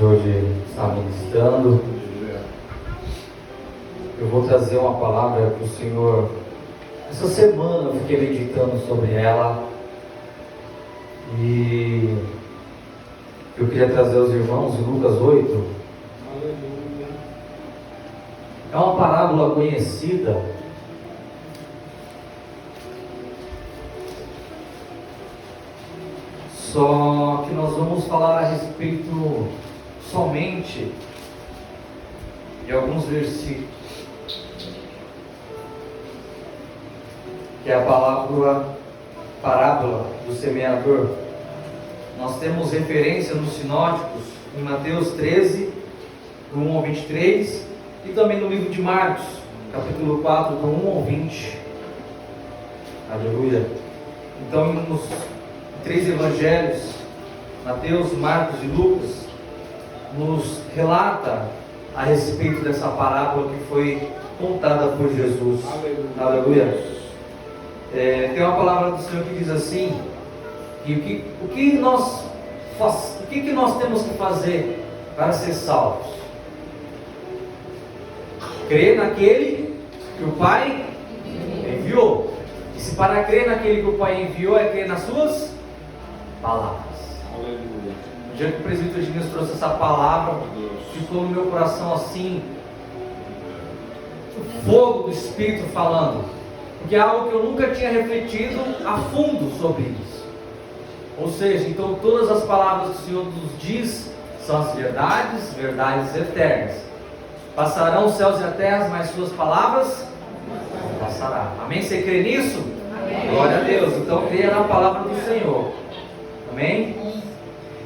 de hoje está ministrando. Eu vou trazer uma palavra para o Senhor. Essa semana eu fiquei meditando sobre ela e eu queria trazer aos irmãos em Lucas 8. É uma parábola conhecida, só que nós vamos falar a respeito somente de alguns versículos, que é a parábola do semeador. Nós temos referência nos sinóticos em Mateus 13, do 1 ao 23, e também no livro de Marcos, capítulo 4, do 1 ao 20. Aleluia. Então, nos três evangelhos, Mateus, Marcos e Lucas, nos relata a respeito dessa parábola que foi contada por Jesus. Aleluia. Tem uma palavra do Senhor que diz assim, que o que nós temos que fazer para ser salvos? Crer naquele que o Pai enviou. E se para crer naquele que o Pai enviou é crer nas suas palavras. Aleluia. No dia que o presbítero Ednilson trouxe essa palavra, ficou no meu coração assim, o fogo do Espírito falando, porque é algo que eu nunca tinha refletido a fundo sobre isso. Ou seja, então todas as palavras que o Senhor nos diz são as verdades, verdades eternas. Passarão os céus e a terra, mas suas palavras não passarão. Amém? Você crê nisso? Amém. Glória a Deus. Então creia na palavra do Senhor. Amém?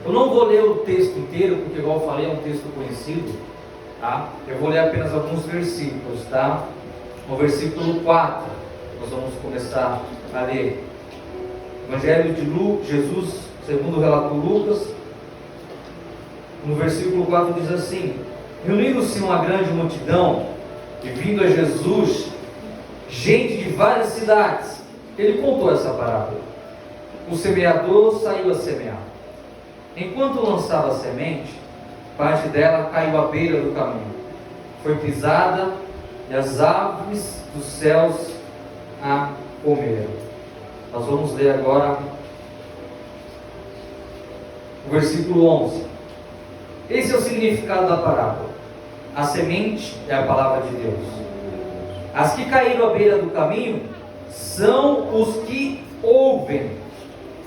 Eu não vou ler o texto inteiro, porque igual eu falei, é um texto conhecido, tá? Eu vou ler apenas alguns versículos, tá? No versículo 4, nós vamos começar a ler. Evangelho de Jesus, segundo relatou Lucas, no versículo 4 diz assim: reunindo-se uma grande multidão, e vindo a Jesus, gente de várias cidades, ele contou essa parábola. O semeador saiu a semear. Enquanto lançava a semente, parte dela caiu à beira do caminho. Foi pisada e as aves dos céus a comeram. Nós vamos ler agora o versículo 11. Esse é o significado da parábola. A semente é a palavra de Deus. As que caíram à beira do caminho são os que ouvem.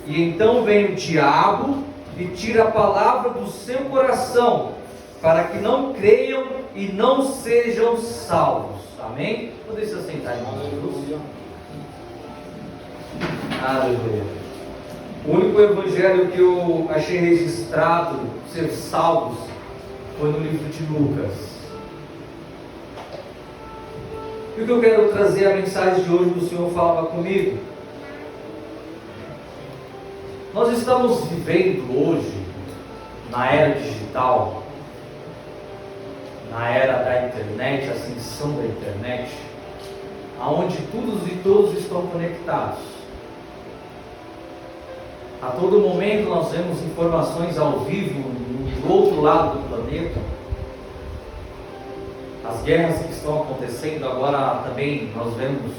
E então vem o diabo e tira a palavra do seu coração, para que não creiam e não sejam salvos. Amém? Podem se assentar, irmãos. Aleluia. O único evangelho que eu achei registrado ser salvos foi no livro de Lucas. E o que eu quero trazer a mensagem de hoje do Senhor falava comigo. Nós estamos vivendo hoje na era digital, na era da internet, a ascensão da internet, aonde todos e todos estão conectados. A todo momento nós vemos informações ao vivo do outro lado do planeta. As guerras que estão acontecendo agora também nós vemos,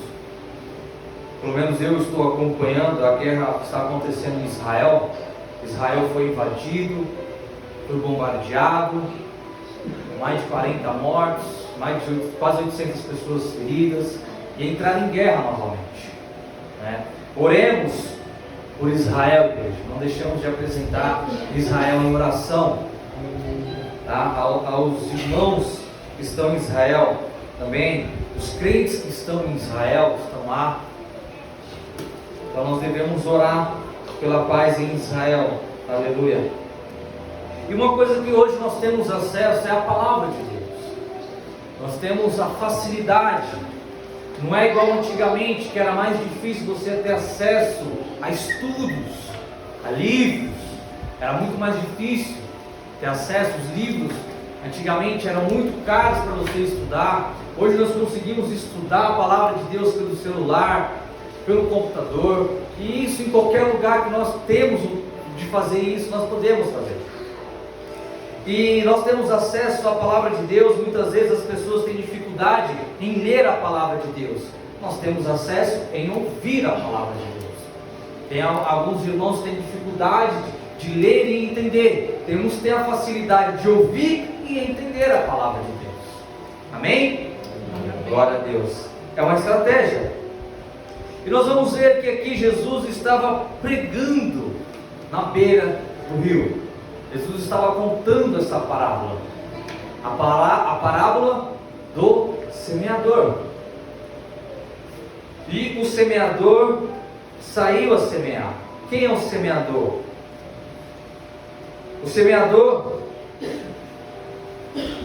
pelo menos eu estou acompanhando a guerra que está acontecendo em Israel. Israel foi invadido, foi bombardeado, mais de 40 mortos, quase 800 pessoas feridas, e entrar em guerra novamente, né? Oremos por Israel, igreja. Não deixamos de apresentar Israel em oração, tá? Aos irmãos que estão em Israel também, os crentes que estão em Israel, que estão lá. Então nós devemos orar pela paz em Israel. Aleluia. E uma coisa que hoje nós temos acesso é a palavra de Deus. Nós temos a facilidade. Não é igual antigamente, que era mais difícil você ter acesso a estudos, a livros. Era muito mais difícil ter acesso aos livros. Antigamente eram muito caros para você estudar. Hoje nós conseguimos estudar a palavra de Deus pelo celular, pelo computador. E isso em qualquer lugar que nós temos de fazer isso, nós podemos fazer. e nós temos acesso à palavra de Deus. Muitas vezes as pessoas têm dificuldade em ler a palavra de Deus. Nós temos acesso em ouvir a palavra de Deus. Tem alguns irmãos que têm dificuldade de ler e entender. Tem uns que têm a facilidade de ouvir e entender a palavra de Deus. Amém? Glória a Deus. É uma estratégia. E nós vamos ver que aqui Jesus estava pregando na beira do rio. Jesus estava contando essa parábola. A parábola do semeador. E o semeador saiu a semear. Quem é o semeador? O semeador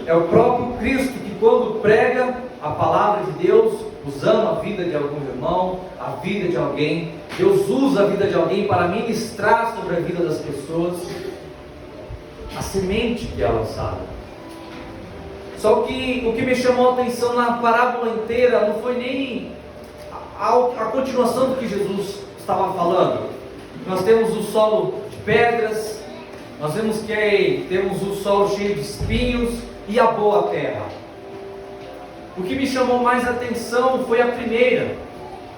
é o próprio Cristo, que quando prega a palavra de Deus, usando a vida de algum irmão, a vida de alguém, Deus usa a vida de alguém para ministrar sobre a vida das pessoas a semente que é lançada. Só que o que me chamou a atenção na parábola inteira não foi nem a continuação do que Jesus estava falando. Nós temos o solo de pedras, nós vemos que temos o solo cheio de espinhos e a boa terra. O que me chamou mais a atenção foi a primeira,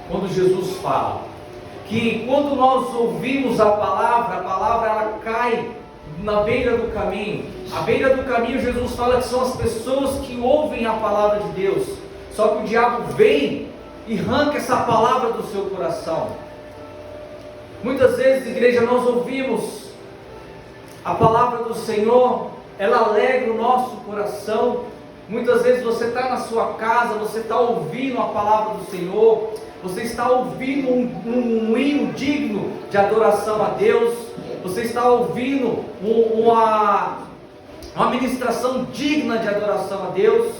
quando Jesus fala que quando nós ouvimos a palavra ela cai na beira do caminho. À beira do caminho, Jesus fala que são as pessoas que ouvem a palavra de Deus, só que o diabo vem e arranca essa palavra do seu coração. Muitas vezes, igreja, nós ouvimos a palavra do Senhor, ela alegra o nosso coração. Muitas vezes você está na sua casa, você está ouvindo a palavra do Senhor, você está ouvindo um hino digno de adoração a Deus, você está ouvindo uma ministração digna de adoração a Deus,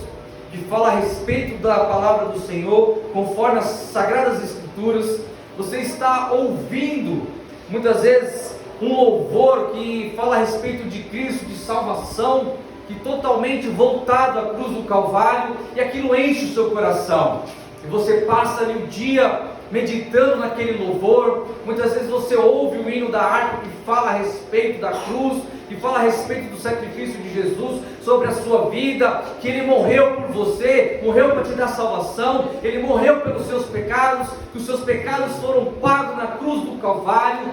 que fala a respeito da palavra do Senhor, conforme as Sagradas Escrituras. Você está ouvindo, muitas vezes, um louvor que fala a respeito de Cristo, de salvação, que totalmente voltado à cruz do Calvário, e aquilo enche o seu coração, e você passa ali o dia meditando naquele louvor. Muitas vezes você ouve o hino da harpa que fala a respeito da cruz, que fala a respeito do sacrifício de Jesus sobre a sua vida, que Ele morreu por você, morreu para te dar salvação, Ele morreu pelos seus pecados, que os seus pecados foram pagos na cruz do Calvário.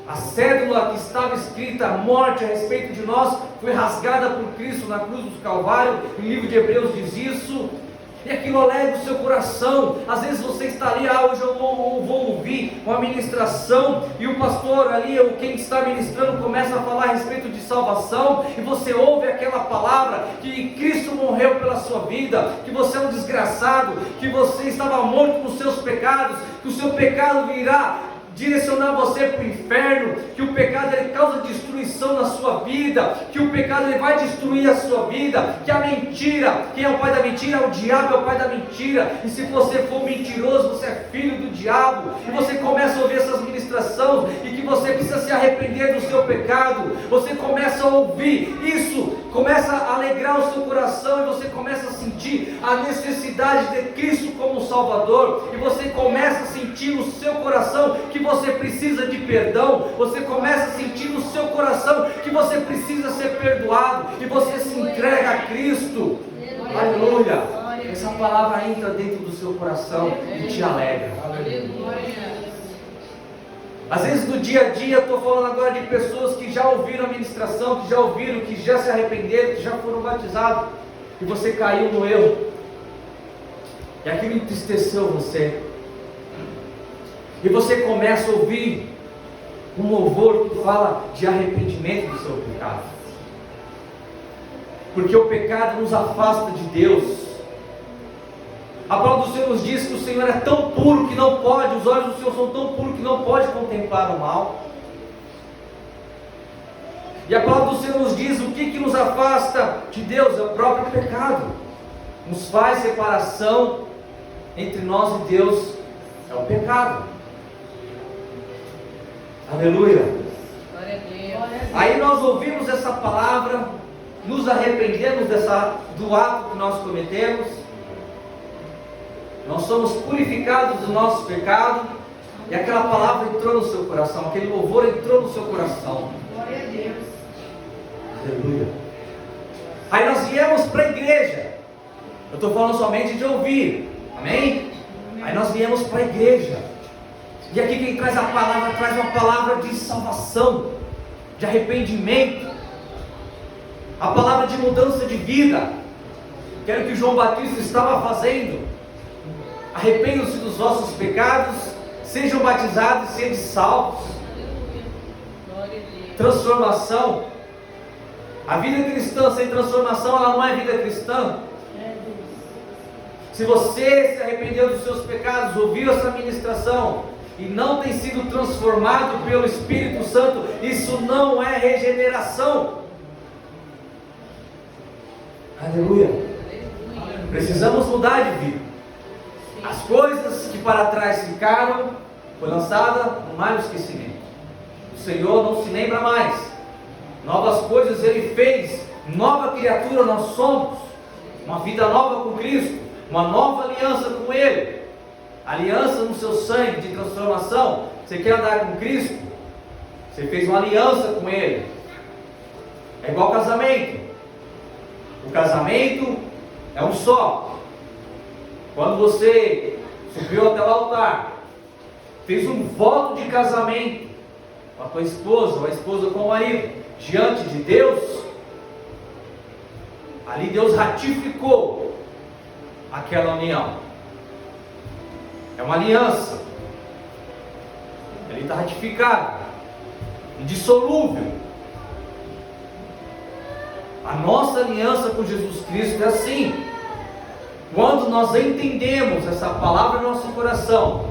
A cédula que estava escrita a morte a respeito de nós foi rasgada por Cristo na cruz do Calvário. O livro de Hebreus diz isso. E aquilo alegra o seu coração. Às vezes você está ali, hoje eu vou ouvir uma ministração, e o pastor ali, ou quem está ministrando, começa a falar a respeito de salvação, e você ouve aquela palavra, que Cristo morreu pela sua vida, que você é um desgraçado, que você estava morto nos seus pecados, que o seu pecado virá direcionar você para o inferno, que o pecado ele causa destruição na sua vida, que o pecado ele vai destruir a sua vida, que a mentira, quem é o pai da mentira? O diabo é o pai da mentira, e se você for mentiroso, você é filho do diabo. E você começa a ouvir essas ministrações, e que você precisa se arrepender do seu pecado, você começa a ouvir isso, começa a alegrar o seu coração, e você começa a sentir a necessidade de Cristo como Salvador, e você começa a sentir no seu coração que você precisa de perdão, você começa a sentir no seu coração que você precisa ser perdoado, e você se entrega a Cristo. Aleluia! Essa palavra entra dentro do seu coração e te alegra. Às vezes no dia a dia, eu estou falando agora de pessoas que já ouviram a ministração, que já ouviram, que já se arrependeram, que já foram batizados, e você caiu no erro, e aquilo entristeceu você, e você começa a ouvir um louvor que fala de arrependimento do seu pecado, porque o pecado nos afasta de Deus. A palavra do Senhor nos diz que o Senhor é tão puro que não pode, os olhos do Senhor são tão puros que não pode contemplar o mal. E a palavra do Senhor nos diz o que nos afasta de Deus, é o próprio pecado, nos faz separação entre nós e Deus, é o pecado. Aleluia. Aí nós ouvimos essa palavra, nos arrependemos do ato que nós cometemos, nós somos purificados do nosso pecado, e aquela palavra entrou no seu coração, aquele louvor entrou no seu coração. Aleluia. Aí nós viemos para a igreja. Eu estou falando somente de ouvir. Amém? Aí nós viemos para a igreja. E aqui quem traz a palavra, traz uma palavra de salvação, de arrependimento, a palavra de mudança de vida, que era o que João Batista estava fazendo. Arrependam-se dos vossos pecados, sejam batizados e sejam salvos. Transformação. A vida cristã sem transformação, ela não é vida cristã. Se você se arrependeu dos seus pecados, ouviu essa ministração e não tem sido transformado pelo Espírito Santo, isso não é regeneração. Aleluia. Precisamos mudar de vida. As coisas que para trás ficaram, foi lançada no mar do esquecimento. O Senhor não se lembra mais. Novas coisas Ele fez. Nova criatura nós somos. Uma vida nova com Cristo. Uma nova aliança com Ele. Aliança no seu sangue de transformação. Você quer andar com Cristo? Você fez uma aliança com Ele. É igual casamento. O casamento é um só. Quando você subiu até o altar, fez um voto de casamento com a tua esposa, ou a esposa com o marido, diante de Deus, ali Deus ratificou aquela união. É uma aliança. Ele está ratificado, indissolúvel. A nossa aliança com Jesus Cristo é assim. Quando nós entendemos essa palavra no nosso coração,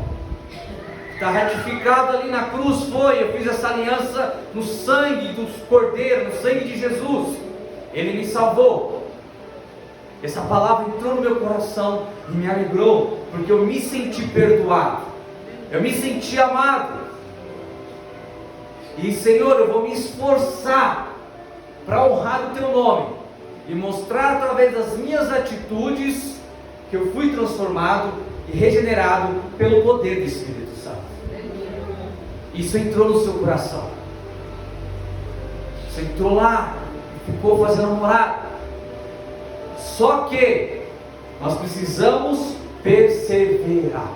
está ratificado ali na cruz, eu fiz essa aliança no sangue do Cordeiro, no sangue de Jesus, Ele me salvou. Essa palavra entrou no meu coração e me alegrou, porque eu me senti perdoado, eu me senti amado. E Senhor, eu vou me esforçar para honrar o Teu nome e mostrar através das minhas atitudes que eu fui transformado e regenerado pelo poder do Espírito Santo. Isso entrou no seu coração. Você entrou lá e ficou fazendo morada. Só que nós precisamos perseverar.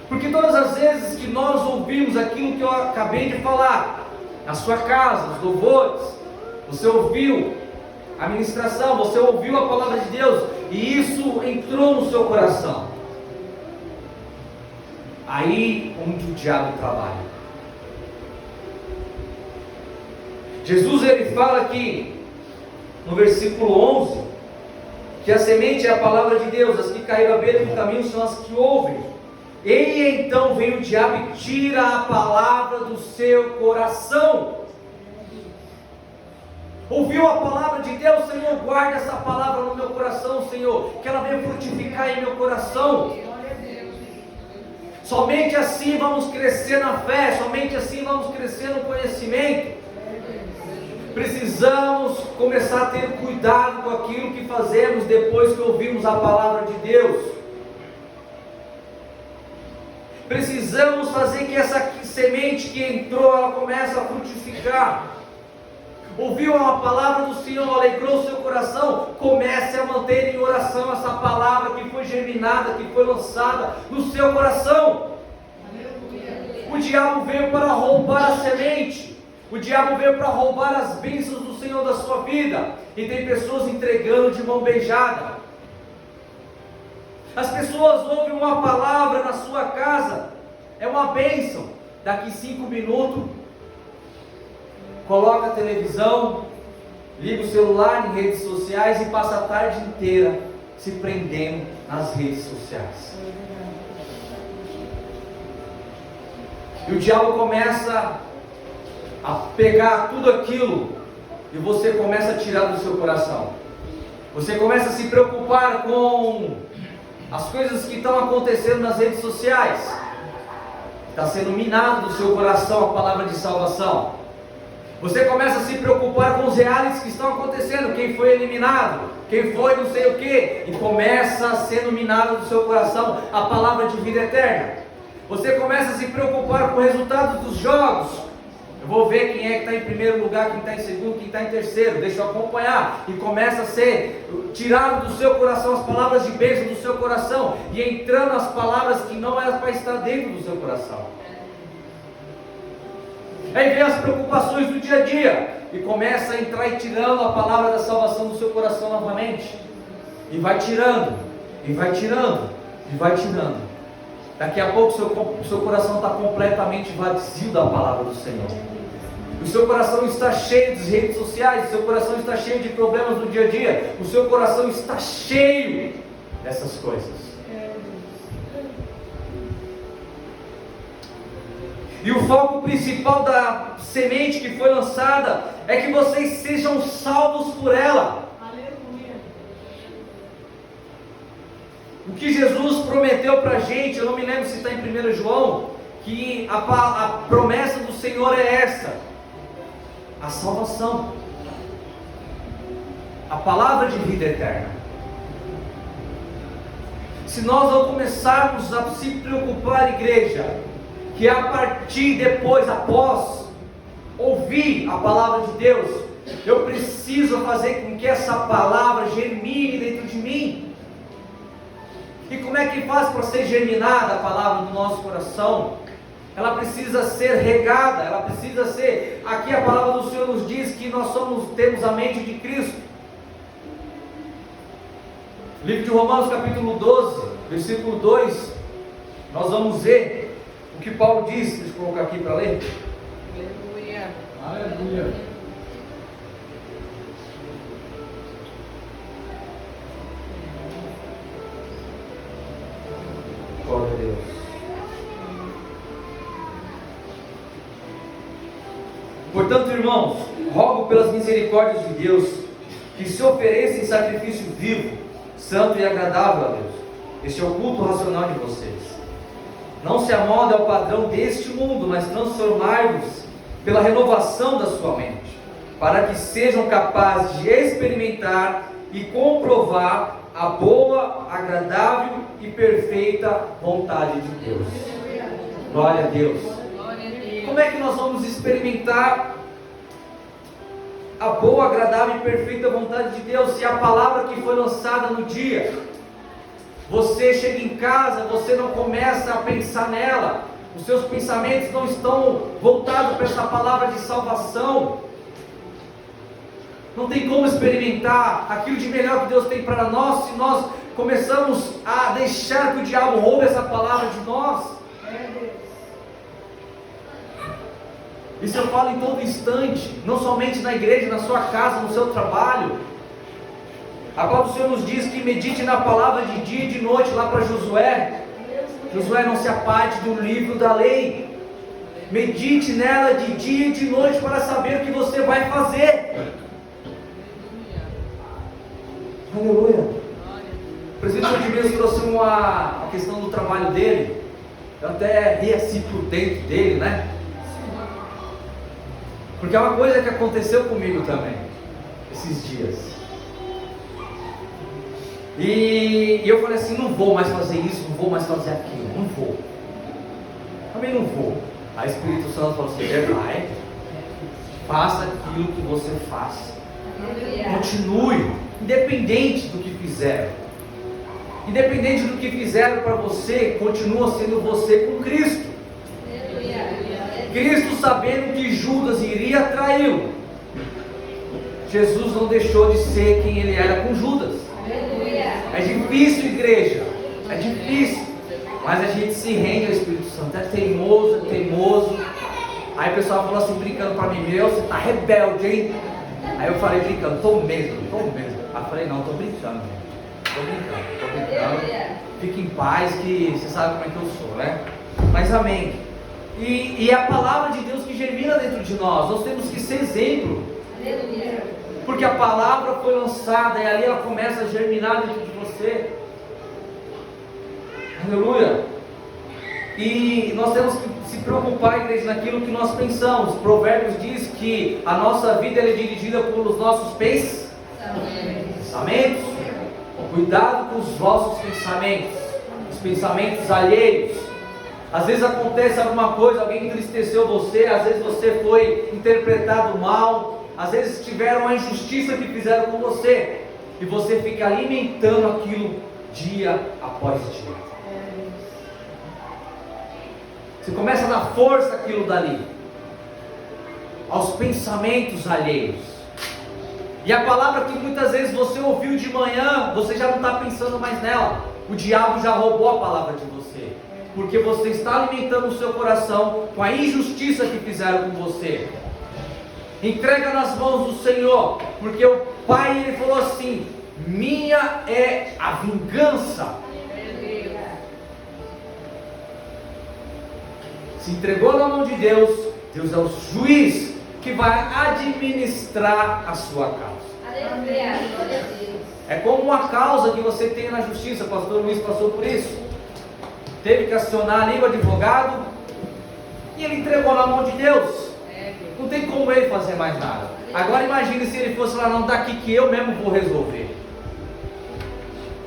Porque todas as vezes que nós ouvimos aquilo que eu acabei de falar, na sua casa, os louvores, você ouviu a ministração, você ouviu a palavra de Deus, e isso entrou no seu coração. Aí onde o diabo trabalha. Jesus ele fala aqui no versículo 11 que a semente é a palavra de Deus, as que caíram à beira do caminho são as que ouvem. E então vem o diabo e tira a palavra do seu coração. Ouviu a palavra de Deus, Senhor, guarda essa palavra no meu coração, Senhor, que ela venha frutificar em meu coração. Somente assim vamos crescer na fé, somente assim vamos crescer no conhecimento. Precisamos começar a ter cuidado com aquilo que fazemos depois que ouvimos a palavra de Deus. Precisamos fazer que essa semente que entrou, ela comece a frutificar. Ouviu a palavra do Senhor, alegrou o seu coração, comece a manter em oração essa palavra que foi germinada, que foi lançada no seu coração. O diabo veio para roubar a semente, o diabo veio para roubar as bênçãos do Senhor da sua vida, e tem pessoas entregando de mão beijada. As pessoas ouvem uma palavra na sua casa, é uma bênção, daqui 5 minutos, coloca a televisão, liga o celular em redes sociais e passa a tarde inteira se prendendo nas redes sociais. E o diabo começa a pegar tudo aquilo e você começa a tirar do seu coração. Você começa a se preocupar com as coisas que estão acontecendo nas redes sociais. Está sendo minado do seu coração a palavra de salvação. Você começa a se preocupar com os realities que estão acontecendo, quem foi eliminado, quem foi não sei o que, e começa a ser minado do seu coração a palavra de vida eterna. Você começa a se preocupar com o resultado dos jogos. vou ver quem é que está em primeiro lugar, quem está em segundo, quem está em terceiro, deixa eu acompanhar, e começa a ser tirado do seu coração as palavras de bênção do seu coração, e entrando as palavras que não eram para estar dentro do seu coração. Aí vem as preocupações do dia a dia, e começa a entrar e tirando a palavra da salvação do seu coração novamente, e vai tirando, e vai tirando, e vai tirando. Daqui a pouco o seu coração está completamente vazio da palavra do Senhor. O seu coração está cheio de redes sociais, o seu coração está cheio de problemas do dia a dia, o seu coração está cheio dessas coisas. E o foco principal da semente que foi lançada é que vocês sejam salvos por ela. O que Jesus prometeu para a gente, eu não me lembro se está em 1 João, que a promessa do Senhor é essa: a salvação, a palavra de vida eterna. Se nós não começarmos a se preocupar, igreja, que a partir depois, após ouvir a palavra de Deus, eu preciso fazer com que essa palavra germine dentro de mim. E como é que faz para ser germinada a palavra no nosso coração? Ela precisa ser regada, ela precisa ser, aqui a palavra do Senhor nos diz que nós temos a mente de Cristo. Livro de Romanos capítulo 12, versículo 2, nós vamos ver o que Paulo diz. Deixa eu colocar aqui para ler. Aleluia. Aleluia. Glória a Deus. Portanto, irmãos, rogo pelas misericórdias de Deus que se ofereça em sacrifício vivo, santo e agradável a Deus. Este é o culto racional de vocês. Não se amolde ao padrão deste mundo, mas transformai-vos pela renovação da sua mente, para que sejam capazes de experimentar e comprovar a boa, agradável e perfeita vontade de Deus. Glória a Deus. Como é que nós vamos experimentar a boa, agradável e perfeita vontade de Deus? Se a palavra que foi lançada no dia, você chega em casa, você não começa a pensar nela, os seus pensamentos não estão voltados para essa palavra de salvação, não tem como experimentar aquilo de melhor que Deus tem para nós, se nós começamos a deixar que o diabo roube essa palavra de nós. Isso eu falo em todo instante, não somente na igreja, na sua casa, no seu trabalho. A palavra do Senhor nos diz que medite na palavra de dia e de noite, lá para Josué. Josué, não se aparte do livro da lei, medite nela de dia e de noite para saber o que você vai fazer. Aleluia. O presidente Rodrigues trouxe a questão do trabalho dele. Eu até ri assim por dentro dele, né? Porque é uma coisa que aconteceu comigo também esses dias. E eu falei assim: não vou mais fazer isso, não vou mais fazer aquilo, não vou. Também não vou. Aí o Espírito Santo falou assim: vai, faça aquilo que você faz. Continue, independente do que fizeram. Independente do que fizeram para você, continua sendo você com Cristo. Cristo, sabendo que Judas iria traí-lo, Jesus não deixou de ser quem ele era com Judas. É difícil, igreja, é difícil, mas a gente se rende ao Espírito Santo. É teimoso, é teimoso. Aí o pessoal falou assim, brincando para mim: meu, você está rebelde, hein? Aí eu falei brincando: estou mesmo. Aí eu falei: não, estou brincando, estou brincando. Fique em paz, que você sabe como é que eu sou, né? Mas amém. E é a palavra de Deus que germina dentro de nós. Nós temos que ser exemplo. Porque a palavra foi lançada e ali ela começa a germinar dentro de você. Aleluia. E nós temos que se preocupar, igreja, naquilo que nós pensamos. Provérbios diz que a nossa vida é dirigida pelos nossos pensamentos. Cuidado com os vossos pensamentos, os pensamentos alheios. Às vezes acontece alguma coisa, alguém entristeceu você, às vezes você foi interpretado mal, às vezes tiveram uma injustiça que fizeram com você, e você fica alimentando aquilo dia após dia. Você começa a dar força àquilo dali, aos pensamentos alheios. E a palavra que muitas vezes você ouviu de manhã, você já não está pensando mais nela. O diabo já roubou a palavra de você, porque você está alimentando o seu coração com a injustiça que fizeram com você. Entrega nas mãos do Senhor, porque o Pai, Ele falou assim: minha é a vingança. Se entregou na mão de Deus, Deus é o juiz que vai administrar a sua causa. É como uma causa que você tem na justiça. O pastor Luiz passou por isso. Teve que acionar ali o advogado, e ele entregou na mão de Deus. Não tem como ele fazer mais nada. Agora imagine se ele fosse lá: não, está aqui que eu mesmo vou resolver.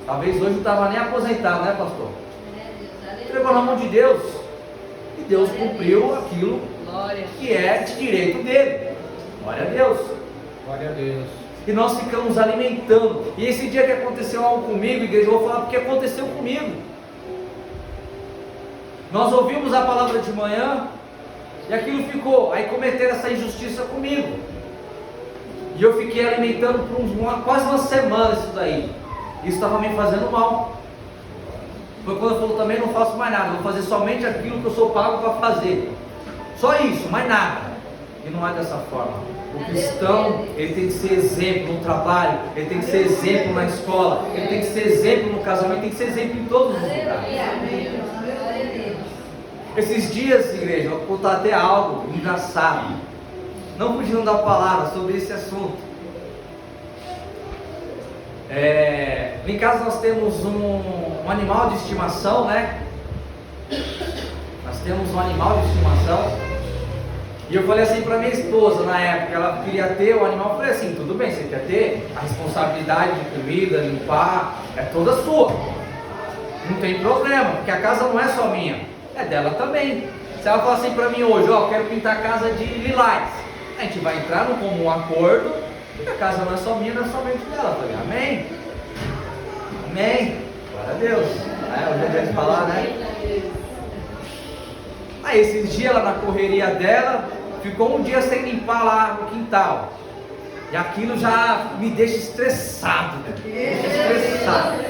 Talvez hoje não estava nem aposentado, né, pastor? Entregou na mão de Deus, e Deus cumpriu aquilo que é de direito dele. Glória a Deus. Glória a Deus. E nós ficamos alimentando. E esse dia que aconteceu algo comigo, igreja, eu vou falar porque aconteceu comigo. Nós ouvimos a palavra de manhã, e aquilo ficou. Aí cometeram essa injustiça comigo, e eu fiquei alimentando por quase uma semana isso daí. Isso estava me fazendo mal. Foi quando eu falei: também não faço mais nada, vou fazer somente aquilo que eu sou pago para fazer. Só isso, mais nada. E não é dessa forma. O cristão, ele tem que ser exemplo no trabalho, ele tem que ser exemplo na escola, ele tem que ser exemplo no casamento, tem que ser exemplo em todos os lugares. Esses dias, igreja, eu vou contar até algo engraçado, não fugindo da palavra, sobre esse assunto. Em casa nós temos um animal de estimação, né? Nós temos um animal de estimação. E eu falei assim para minha esposa na época, ela queria ter o animal. Eu falei assim: tudo bem, você quer ter? A responsabilidade de comida, limpar, é toda sua. Não tem problema, porque a casa não é só minha, é dela também. Se ela falar assim para mim hoje: ó, quero pintar a casa de lilás, a gente vai entrar num comum acordo, porque a casa não é só minha, não é somente dela. Eu falei: amém? Amém? Glória a Deus. Hoje é dia de falar, né? Aí esses dias ela, na correria dela, ficou um dia sem limpar lá o quintal. E aquilo já me deixa estressado, né? Estressado.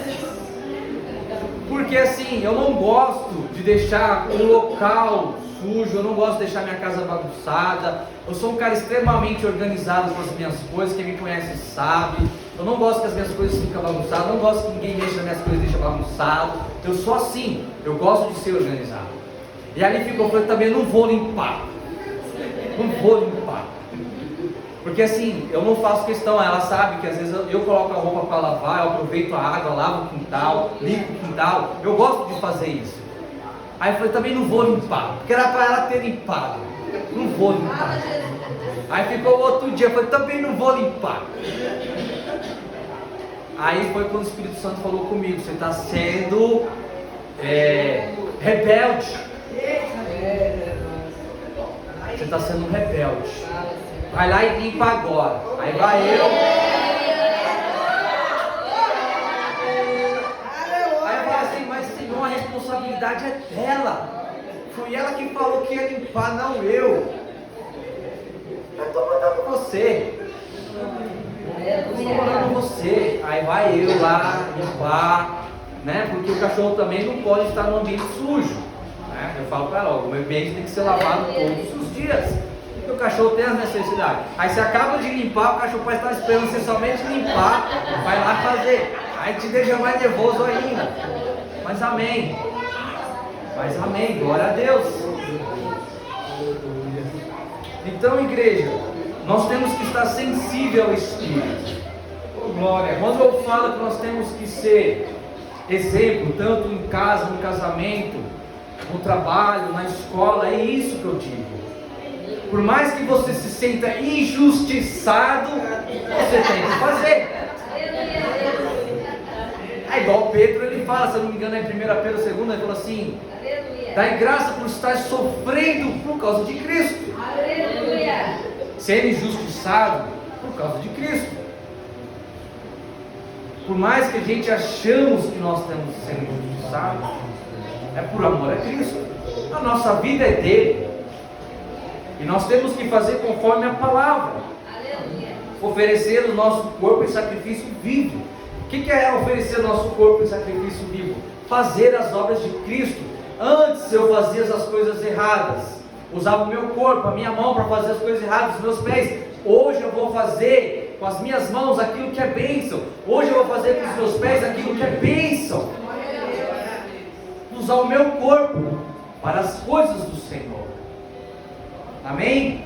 Porque assim, eu não gosto de deixar um local sujo, eu não gosto de deixar minha casa bagunçada. Eu sou um cara extremamente organizado com as minhas coisas, quem me conhece sabe. Eu não gosto que as minhas coisas fiquem bagunçadas, eu não gosto que ninguém mexa nas minhas coisas e deixa bagunçado. Eu sou assim, eu gosto de ser organizado. E ali ficou, eu falei: também não vou limpar. Não vou limpar. Porque assim, eu não faço questão, ela sabe que às vezes eu coloco a roupa para lavar, eu aproveito a água, lavo o quintal, limpo o quintal. Eu gosto de fazer isso. Aí eu falei: também não vou limpar, porque era para ela ter limpado. Não vou limpar. Aí ficou outro dia, eu falei: também não vou limpar. Aí foi quando o Espírito Santo falou comigo: você está sendo rebelde. Você está sendo rebelde. Vai lá e limpa agora. Aí vai eu. Aí eu falo assim: mas Senhor, a responsabilidade é dela. Foi ela que falou que ia limpar, não eu. Eu estou mandando você. Estou mandando você. Aí vai eu lá limpar, né? Porque o cachorro também não pode estar no ambiente sujo. Eu falo para ela: ó, o meu ambiente tem que ser lavado todos os dias, porque o cachorro tem as necessidades. Aí você acaba de limpar, o cachorro pode estar esperando você somente limpar, vai lá fazer, aí te deixa mais nervoso ainda. Mas amém, glória a Deus. Então, igreja, nós temos que estar sensível ao Espírito. Glória. Quando eu falo que nós temos que ser exemplo, tanto em casa, no casamento, no trabalho, na escola, é isso que eu digo. Por mais que você se sinta injustiçado, você tem que fazer. É igual Pedro, ele fala, se eu não me engano, é em 1 Pedro 2, ele fala assim: Dai graça por estar sofrendo por causa de Cristo. Aleluia. Sendo injustiçado por causa de Cristo. Por mais que a gente achamos que nós estamos sendo injustiçados, é por amor a Cristo. A nossa vida é dele. E nós temos que fazer conforme a palavra. Aleluia. Oferecer o nosso corpo em sacrifício vivo. O que é oferecer o nosso corpo em sacrifício vivo? Fazer as obras de Cristo. Antes eu fazia as coisas erradas. Usava o meu corpo, a minha mão para fazer as coisas erradas, os meus pés. Hoje eu vou fazer com as minhas mãos aquilo que é bênção. Hoje eu vou fazer com os meus pés aquilo que é bênção. Usar o meu corpo para as coisas do Senhor. Amém?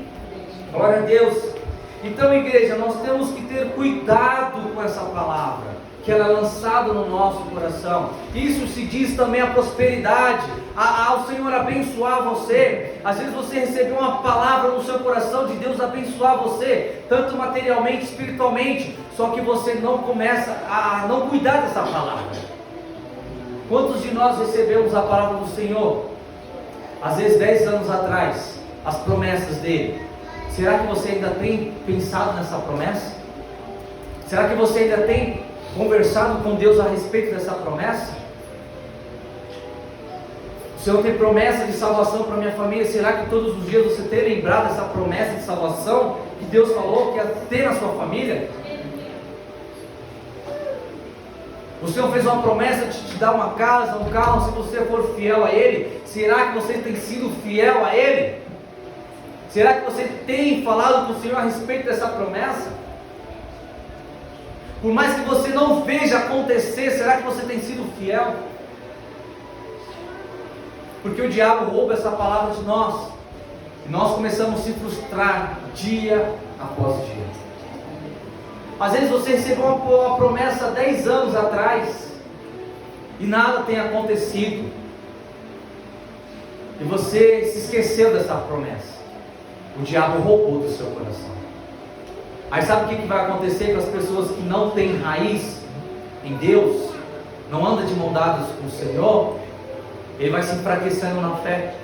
Glória a Deus. Então, igreja, nós temos que ter cuidado com essa palavra, que ela é lançada no nosso coração. Isso se diz também a prosperidade, ao Senhor abençoar você. Às vezes você recebeu uma palavra no seu coração de Deus abençoar você, tanto materialmente, espiritualmente, só que você não começa a não cuidar dessa palavra. Quantos de nós recebemos a palavra do Senhor, às vezes 10 anos atrás, as promessas dele? Será que você ainda tem pensado nessa promessa? Será que você ainda tem conversado com Deus a respeito dessa promessa? O Senhor tem promessa de salvação para a minha família. Será que todos os dias você tem lembrado dessa promessa de salvação que Deus falou que ia ter na sua família? O Senhor fez uma promessa de te dar uma casa, um carro, se você for fiel a Ele. Será que você tem sido fiel a Ele? Será que você tem falado com o Senhor a respeito dessa promessa? Por mais que você não veja acontecer, será que você tem sido fiel? Porque o diabo rouba essa palavra de nós, e nós começamos a se frustrar dia após dia. Às vezes você recebeu uma promessa 10 anos atrás, e nada tem acontecido, e você se esqueceu dessa promessa. O diabo roubou do seu coração. Aí sabe o que vai acontecer com as pessoas que não têm raiz em Deus, não andam de mão dadas com o Senhor? Ele vai se enfraquecendo na fé.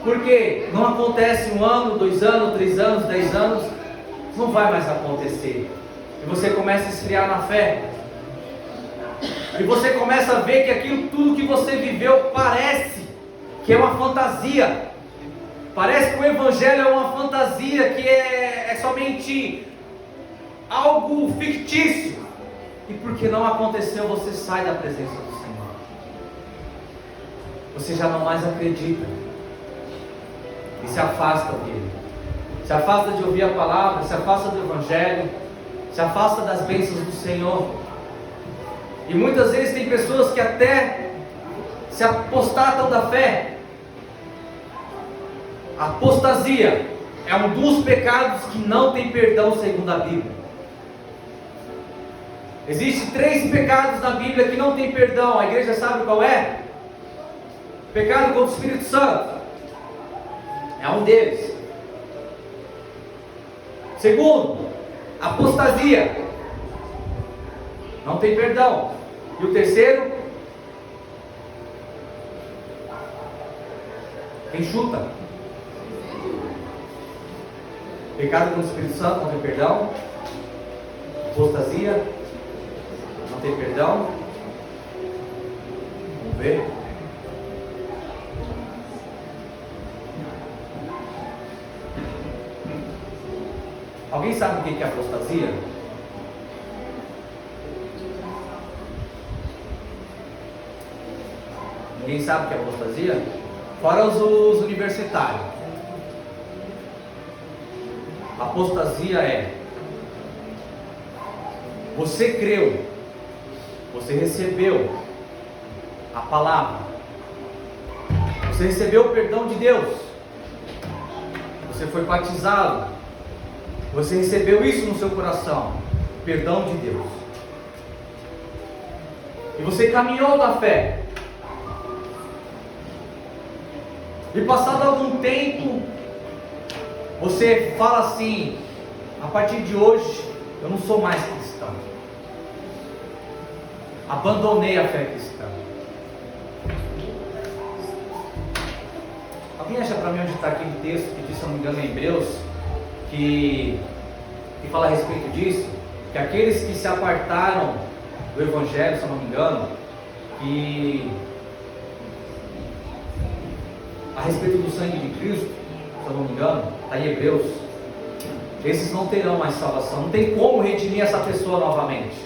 Porque não acontece 1 ano, 2 anos, 3 anos, 10 anos, não vai mais acontecer. E você começa a esfriar na fé. E você começa a ver que aquilo tudo que você viveu parece que é uma fantasia. Parece que o Evangelho é uma fantasia, que é somente algo fictício. E porque não aconteceu, você sai da presença do Senhor. Você já não mais acredita. E se afasta dele. Se afasta de ouvir a palavra, se afasta do Evangelho, se afasta das bênçãos do Senhor. E muitas vezes tem pessoas que até se apostatam da fé. A apostasia é um dos pecados que não tem perdão segundo a Bíblia. Existem 3 pecados na Bíblia que não tem perdão. A igreja sabe qual é? Pecado contra o Espírito Santo é um deles. Segundo, apostasia, não tem perdão. E o terceiro, quem chuta? Pecado contra o Espírito Santo, não tem perdão. Apostasia, não tem perdão. Vamos ver. Alguém sabe o que é apostasia? Ninguém sabe o que é apostasia? Fora os universitários. Apostasia é: você creu, você recebeu a palavra, você recebeu o perdão de Deus, você foi batizado, você recebeu isso no seu coração, o perdão de Deus, e você caminhou na fé, e passado algum tempo, você fala assim: a partir de hoje eu não sou mais cristão, abandonei a fé cristã. Alguém acha para mim onde está aquele texto que diz, se não me engano, em Hebreus, que fala a respeito disso? Que aqueles que se apartaram do Evangelho, se eu não me engano, que a respeito do sangue de Cristo, se eu não me engano, está em Hebreus, esses não terão mais salvação. Não tem como redimir essa pessoa novamente.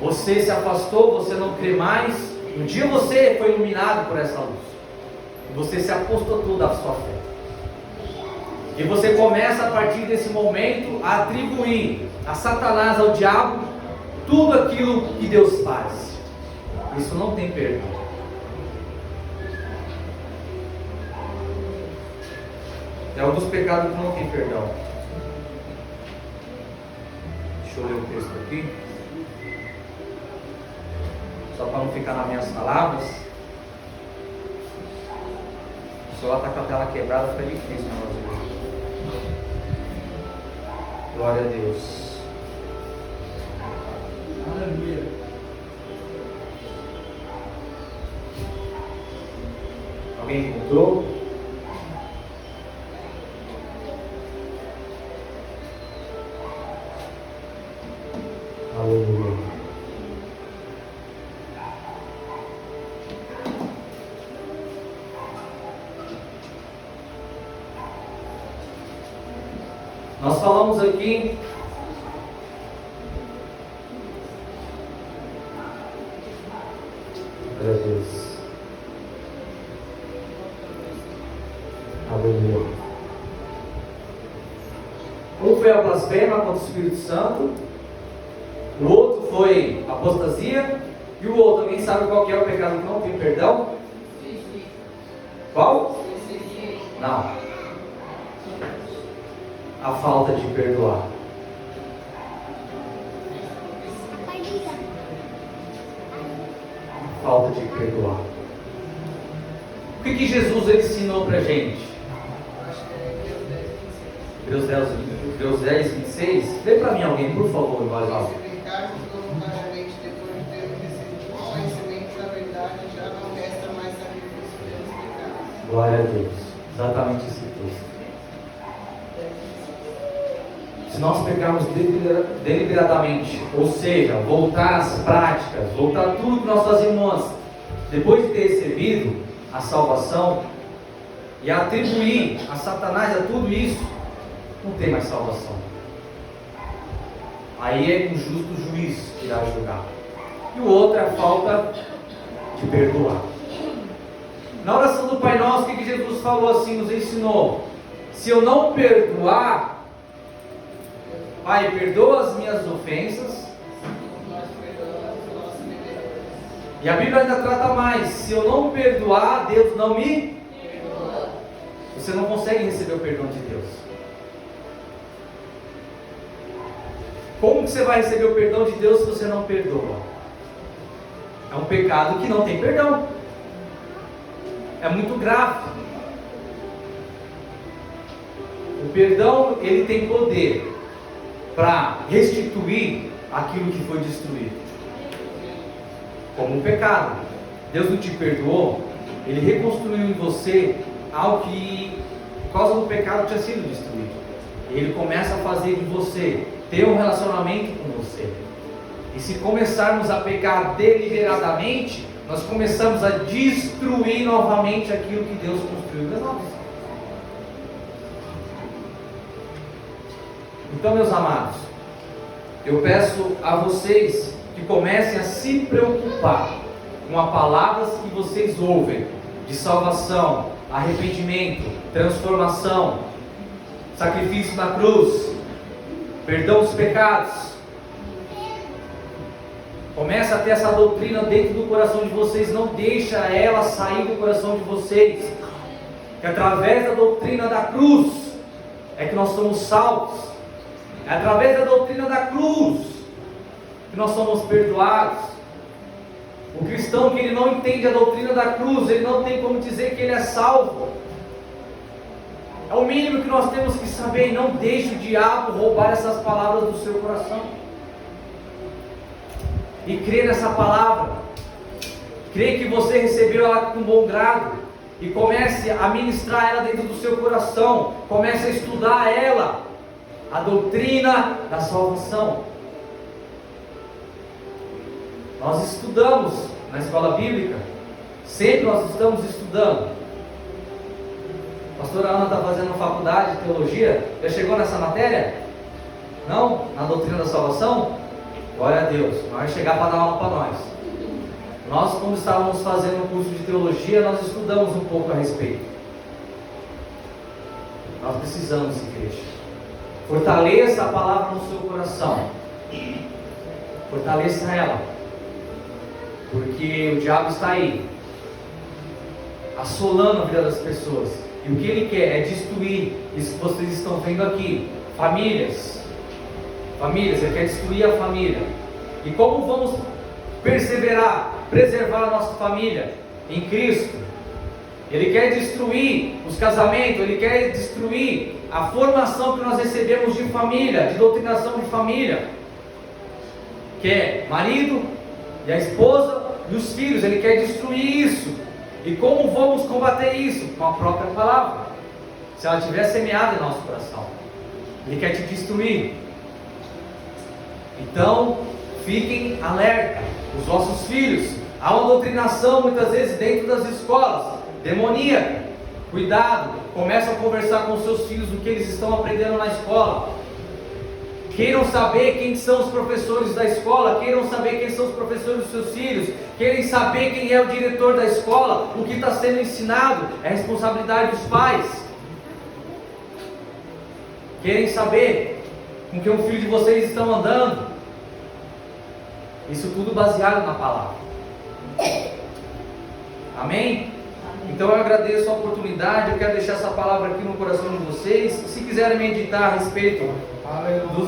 Você se afastou, você não crê mais. Um dia você foi iluminado por essa luz. E você se apostatou da sua fé. E você começa a partir desse momento a atribuir a Satanás, ao diabo, tudo aquilo que Deus faz. Isso não tem perdão. É um dos pecados que não tem perdão. Deixa eu ler o texto aqui. Só para não ficar nas minhas palavras. O celular está com a tela quebrada, fica difícil o negócio. Glória a Deus. Aleluia. Alguém encontrou? Aleluia. Nós falamos aqui glória a Deus. Aleluia. Um foi a blasfêmia contra o Espírito Santo, o outro foi a apostasia, e o outro, alguém sabe qual que é o pecado que não tem perdão? Qual? Não. A falta de perdoar. Falta de perdoar. O que Jesus ensinou pra gente? Hebreus 10, 26. Lê pra mim alguém, por favor, mais alto. Glória a Deus. Exatamente esse texto. Se nós pegarmos deliberadamente, ou seja, voltar às práticas, voltar a tudo que nós fazemos depois de ter recebido a salvação, e atribuir a Satanás a tudo isso, não tem mais salvação. Aí é um justo juiz que irá julgar. E o outro é a falta de perdoar. Na oração do Pai Nosso, o que Jesus falou assim, nos ensinou? Se eu não perdoar, Pai, perdoa as minhas ofensas. E a Bíblia ainda trata mais. Se eu não perdoar, Deus não me perdoa. Você não consegue receber o perdão de Deus. Como que você vai receber o perdão de Deus se você não perdoa? É um pecado que não tem perdão. É muito grave. O perdão, ele tem poder para restituir aquilo que foi destruído. Como um pecado. Deus não te perdoou, Ele reconstruiu em você algo que, por causa do pecado, tinha sido destruído. E Ele começa a fazer de você ter um relacionamento com você. E se começarmos a pecar deliberadamente, nós começamos a destruir novamente aquilo que Deus construiu de nós. Então, meus amados, eu peço a vocês que comecem a se preocupar com as palavras que vocês ouvem de salvação, arrependimento, transformação, sacrifício na cruz, perdão dos pecados. Começa a ter essa doutrina dentro do coração de vocês, não deixa ela sair do coração de vocês, que através da doutrina da cruz é que nós somos salvos. É através da doutrina da cruz que nós somos perdoados. O cristão que ele não entende a doutrina da cruz, ele não tem como dizer que ele é salvo. É o mínimo que nós temos que saber. E não deixe o diabo roubar essas palavras do seu coração. E crer nessa palavra. Creio que você recebeu ela com bom grado e comece a ministrar ela dentro do seu coração. Comece a estudar ela, a doutrina da salvação. Nós estudamos na escola bíblica, sempre nós estamos estudando. A pastora Ana está fazendo faculdade de teologia, já chegou nessa matéria? Não? Na doutrina da salvação? Glória a Deus, vai chegar para dar aula para nós. Nós, quando estávamos fazendo o curso de teologia, nós estudamos um pouco a respeito. Nós precisamos, igreja. Fortaleça a palavra no seu coração. Fortaleça ela. Porque o diabo está aí, assolando a vida das pessoas. E o que ele quer é destruir isso que vocês estão vendo aqui. Famílias, ele quer destruir a família. E como vamos perseverar, preservar a nossa família em Cristo? Ele quer destruir os casamentos, ele quer destruir a formação que nós recebemos de família, de doutrinação de família, que é marido e a esposa e os filhos. Ele quer destruir isso. E como vamos combater isso? Com a própria palavra. Se ela estiver semeada em nosso coração, ele quer te destruir. Então, fiquem alerta. Os vossos filhos, há uma doutrinação muitas vezes dentro das escolas demoníaca. Cuidado, começa a conversar com os seus filhos do que eles estão aprendendo na escola. Queiram saber quem são os professores da escola, queiram saber quem são os professores dos seus filhos, querem saber quem é o diretor da escola, o que está sendo ensinado, é responsabilidade dos pais. Querem saber com que o filho de vocês estão andando. Isso tudo baseado na palavra. Amém? Então eu agradeço a oportunidade, eu quero deixar essa palavra aqui no coração de vocês. Se quiserem meditar a respeito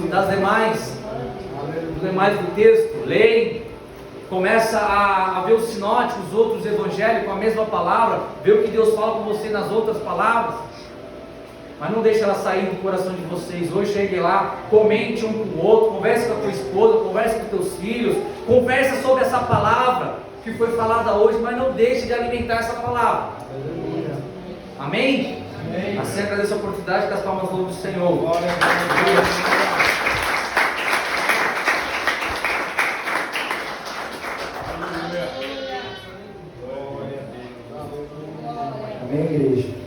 das demais, do texto, leem, começa a ver os sinóticos, os outros evangélicos com a mesma palavra, ver o que Deus fala com você nas outras palavras, mas não deixe ela sair do coração de vocês. Hoje chegue lá, comente um com o outro, converse com a tua esposa, converse com teus filhos, conversa sobre essa palavra que foi falada hoje, mas não deixe de alimentar essa palavra. Amém? Amém. Assim agradeço a oportunidade, que as palmas do Senhor. Glória a Deus.